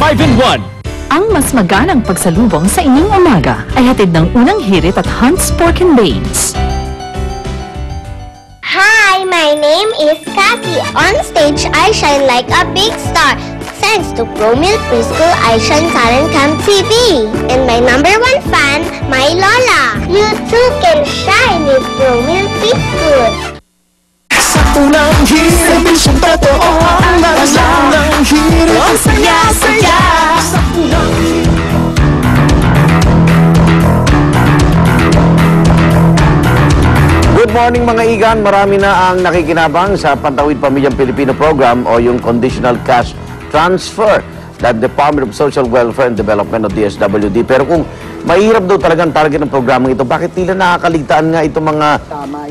5-in-1. Ang mas maganang pagsalubong sa inyong umaga ay hatid ng unang hirit at Hunt's Pork and Beans. Hi, my name is Kathy. On stage, I shine like a big star. Thanks to ProMilk Preschool, I shine Karen Camp TV. And my #1 fan, my Lola. You too can shine with ProMilk Preschool. Sa unang hirit, misyong totoo ang unang hirit. Ang saya-saya. Sa unang hirit. Good morning mga igan, marami na ang nakikinabang sa Pantawid Pamilyang Pilipino program o yung Conditional Cash Transfer ng Department of Social Welfare and Development o DSWD. Pero kung mahirap daw talagang target ng programang ito, bakit tila nakakaligtaan nga itong mga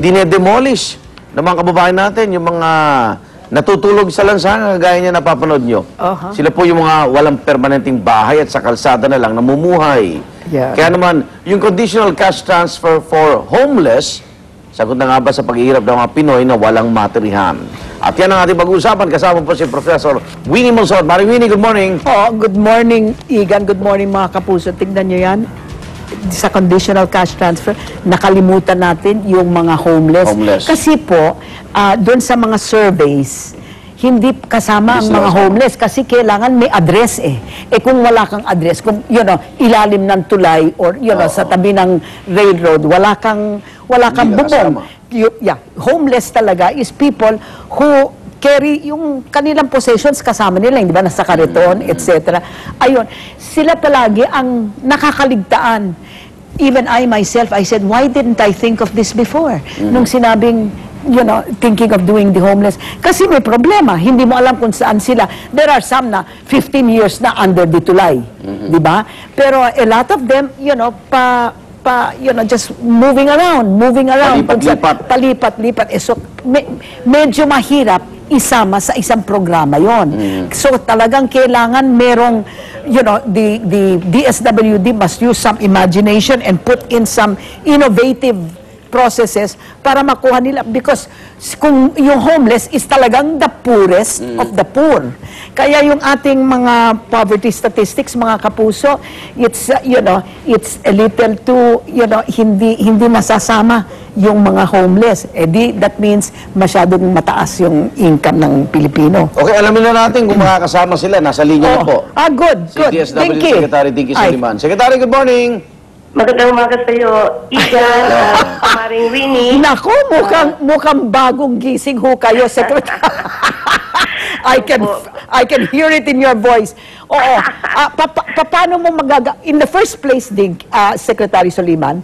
dinedemolish ng mga kababayan natin, yung mga natutulog sa lansangan, gaya niya napapanood nyo. Sila po yung mga walang permanenteng bahay at sa kalsada na lang namumuhay. Kaya naman, yung Conditional Cash Transfer for Homeless, sagot na nga ba sa paghihirap ng mga Pinoy na walang matirihan? At yan ang ating pag-uusapan. Kasama po si Professor Winnie Monsod. Maring Winnie, good morning. Good morning, Igan. Good morning, mga kapuso. Tignan nyo yan. Sa conditional cash transfer, nakalimutan natin yung mga homeless. Kasi po, doon sa mga surveys, hindi kasama ang mga homeless kasi kailangan may address eh. Eh kung wala kang address, kung ilalim ng tulay or sa tabi ng railroad, wala kang bubong. Homeless talaga is people who carry yung kanilang possessions kasama nila, hindi ba, nasa kariton, etc. Ayun, sila palagi ang nakakaligtaan. Even I myself, I said, why didn't I think of this before? Nung sinabing, thinking of doing the homeless. Kasi may problema, hindi mo alam kung saan sila. There are some na 15 years na under the tulay, di ba? Pero a lot of them, just moving around. Palipat-lipat. So, medyo mahirap isama sa isang programa yon. So, talagang kailangan merong, the DSWD must use some imagination and put in some innovative processes para makuha nila, because kung yung homeless is talagang the poorest of the poor. Kaya yung ating mga poverty statistics, mga kapuso, it's it's a little too hindi masasama yung mga homeless. That means masyadong mataas yung income ng Pilipino. Okay, alamin na natin kung makakasama sila. Nasa linya na po. Good. DSWD Secretary Dinky Soliman. Secretary, good morning. Magandang umaga sa iyo, Igan, Maring Winnie. Naku, mukhang bagong gising ho kayo, Secretary. I can hear it in your voice. Oo. Paano mo in the first place, Secretary Soliman,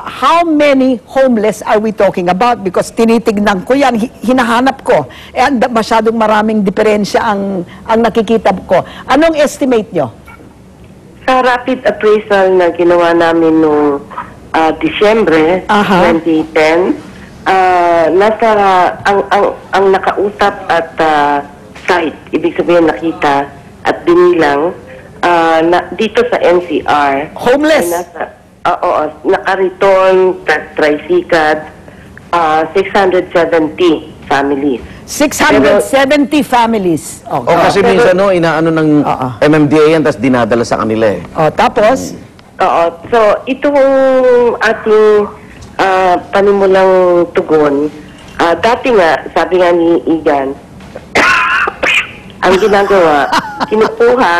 how many homeless are we talking about? Because tinitignan ko yan, hinahanap ko. And masyadong maraming diferensya ang nakikita ko. Anong estimate nyo? Sa rapid appraisal na ginawa namin noong Disyembre 2010, ang nakausap at site, ibig sabihin nakita at binilang, dito sa NCR. Homeless? Nakariton, tricycad, 670 families. 670 families. Kasi minsan inaano ng MMDA yan, tapos dinadala sa kanila eh. Tapos? So, itong ating panimulang tugon, dati nga, sabi nga ni Igan, ang ginagawa, kinukuha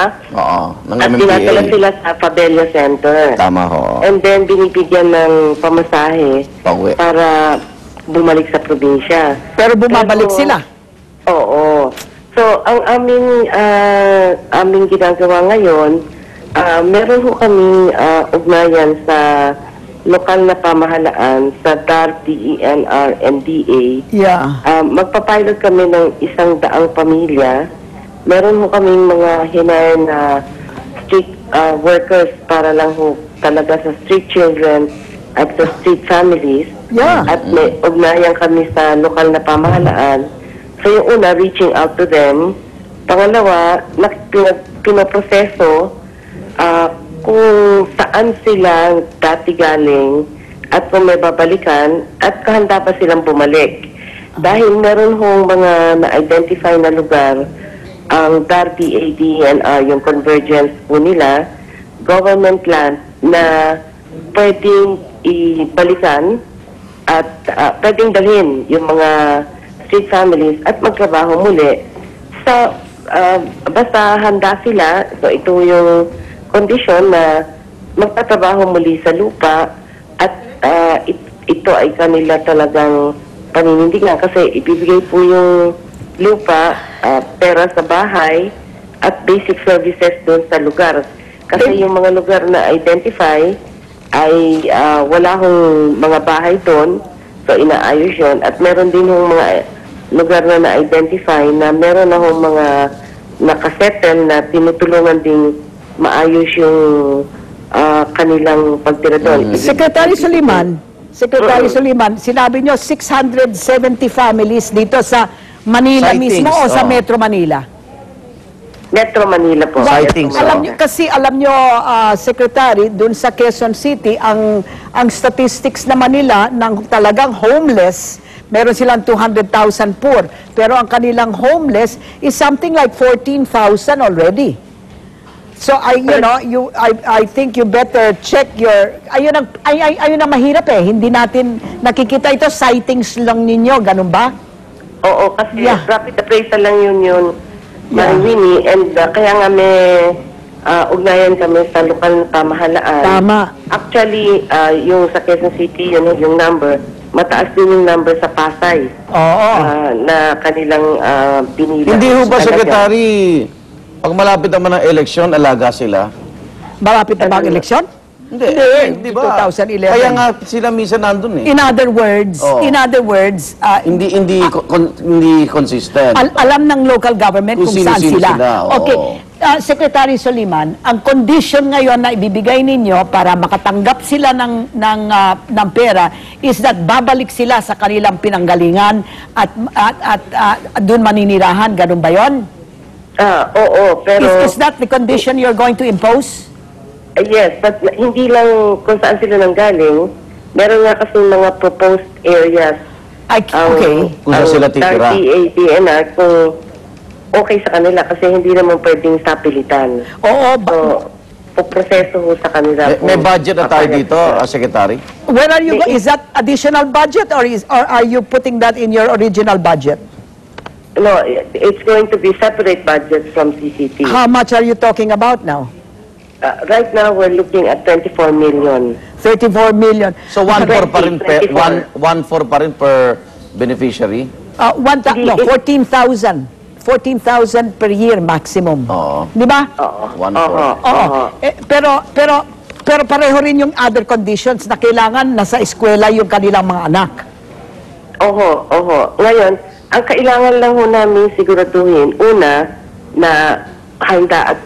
ng at MMDA. dinadala sila sa Fabella Center. Tama ho. And then, binibigyan ng pamasahe Pauwi. para bumalik sa probinsya. Pero bumabalik sila? Oo. So, ang aming ginagawa ngayon, meron ho kaming ugnayan sa lokal na pamahalaan, sa DAR, DENR, and DA. Magpapilot kami ng 100 pamilya. Meron ho kaming mga hinay na street workers para lang ho talaga sa street children at sa street families. At may ugnayan kami sa lokal na pamahalaan. So yung una, reaching out to them. Pangalawa, pinoproseso kung saan sila dati galing at kung may babalikan at kahanda pa silang bumalik. Dahil meron hong mga na-identify na lugar ang DAR, yung convergence po nila, government land na pwedeng ibalikan at pwedeng dalhin yung mga street families at magtrabaho muli sa basta handa sila. So ito yung kondisyon na magtatrabaho muli sa lupa at ito ay kanila talagang paninindigan kasi ibibigay po yung lupa, pera sa bahay at basic services doon sa lugar. Kasi yung mga lugar na identify ay wala hong mga bahay doon, so inaayos yun. At meron din hong mga lugar na na-identify na meron na hong mga nakasettle na tinutulungan ding maayos yung kanilang pagtira doon. Secretary Soliman, sinabi nyo 670 families dito sa Manila mismo o sa Metro Manila? Metro Manila po. Sightings, alam nyo, Secretary, dun sa Quezon City, ang statistics naman nila ng talagang homeless, meron silang 200,000 poor. Pero ang kanilang homeless is something like 14,000 already. So I think you better check your ayun ang mahirap hindi natin nakikita ito, sightings lang ninyo, ganun ba? Oo, kasi rapid appraisal lang yun Winnie, and kaya nga may ugnayan kami sa lokal na pamahalaan. Tama. Actually, yung sa Quezon City, yung number, mataas din yung number sa Pasay. Oo. Na kanilang pinila. Hindi ho ba, Secretary, pag malapit naman ang eleksyon, alaga sila? Malapit na ba ang eleksyon? Hindi ba? 2011. Kaya nga sila minsan nandun In other words, hindi consistent. Alam ng local government kung saan sila. Okay. Secretary Soliman, ang condition ngayon na ibibigay ninyo para makatanggap sila ng pera is that babalik sila sa kanilang pinanggalingan at doon maninirahan. Ganun ba yun? Oo, pero... Is that the condition you're going to impose? Yes, but hindi lang kung saan sila nanggaling. Meron nga kasi mga proposed areas. Okay. Kung saan sila titira. DAR, kung okay sa kanila kasi hindi naman pwedeng sapilitan. Oo. So, proseso ho sa kanila. May budget na tayo dito, Secretary? Where are you is that additional budget or are you putting that in your original budget? No, it's going to be separate budget from CCT. How much are you talking about now? Right now, we're looking at 24 million. 34 million. So 1/4 pa rin per beneficiary? 14,000. 14,000 per year maximum. Oo. Di ba? Oo. 1/4. Oo. Pero pareho rin yung other conditions na kailangan nasa eskwela yung kanilang mga anak. Oho. Ngayon, ang kailangan lang ho namin siguraduhin, una, na handa at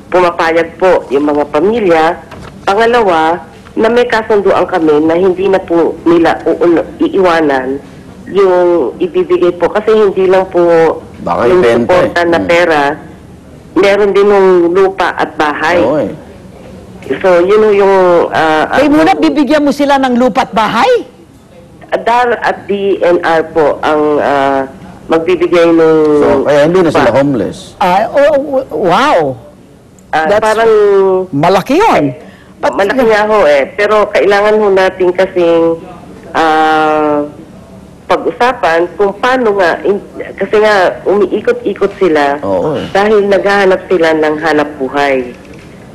pumapayag po yung mga pamilya. Pangalawa, na may kasunduan kami na hindi na po nila iiwanan yung ibibigay po. Kasi hindi lang po baka yung ibenta suporta na pera, meron din yung lupa at bahay. Oo So, yun yung... Kaya muna, bibigyan mo sila ng lupa at bahay? DAR at DNR po ang magbibigay ng... So, kaya hindi na sila homeless. Wow! That's parang... Malaki yun. Malaki nga ho pero kailangan ho natin kasing pag-usapan kung paano nga, kasi nga umiikot-ikot sila dahil naghahanap sila ng hanap buhay.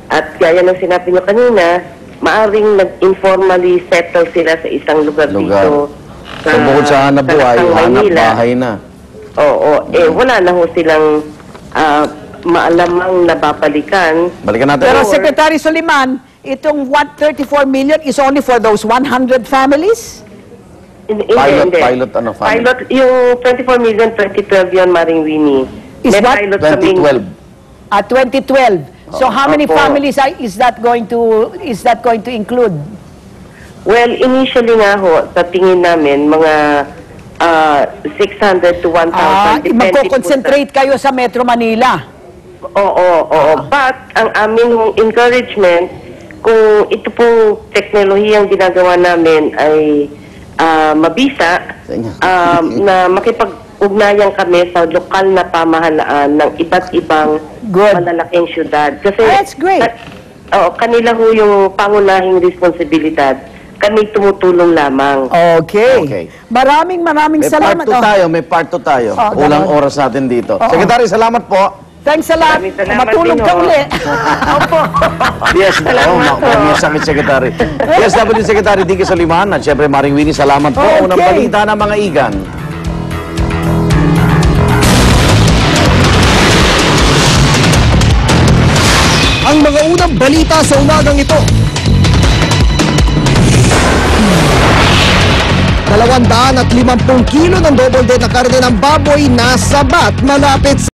At gaya ng sinabi nyo kanina, maaring nag-informally settle sila sa isang lugar. Dito. So, bukod sa hanap buhay, hanap bahay na. Oo. Wala na ho silang maalamang nababalikan. Balikan natin. Pero Secretary Soliman, itong 134 million is only for those 100 families? Pilot, Pilot, yung 24 million, 2012 yun, Maring Winnie. Is May what? pilot 2012. 2012. So how many families is that going to include? Well, initially nga ho, sa tingin namin, mga 600 to 1,000. Magko-concentrate kayo sa Metro Manila. Oo. But, ang aming encouragement, kung ito pong teknolohiyang ginagawa namin ay mabisa, na ugnayan kami sa lokal na pamahalaan ng iba't ibang Good. malalaking syudad. Kasi That's great. kanila ho yung pangunahing responsibilidad. Kami tumutulong lamang. Okay. Okay. Maraming May salamat. part 2 tayo, may part 2 tayo. Oh, Ulang ganun. oras natin dito. Oo. Secretary, salamat po. Thanks a lot. Maraming salamat Matulog din, ka oh. uli. Opo. Yes, may sakit, Secretary. Yes, dapat din, Secretary, di ka Soliman. At syempre, Maring Winnie, salamat po. Okay. Unang balita ng mga igan. Ang mga unang balita sa umagang ito. 250 kilo ng double dead na karne ng baboy na sabat malapit sa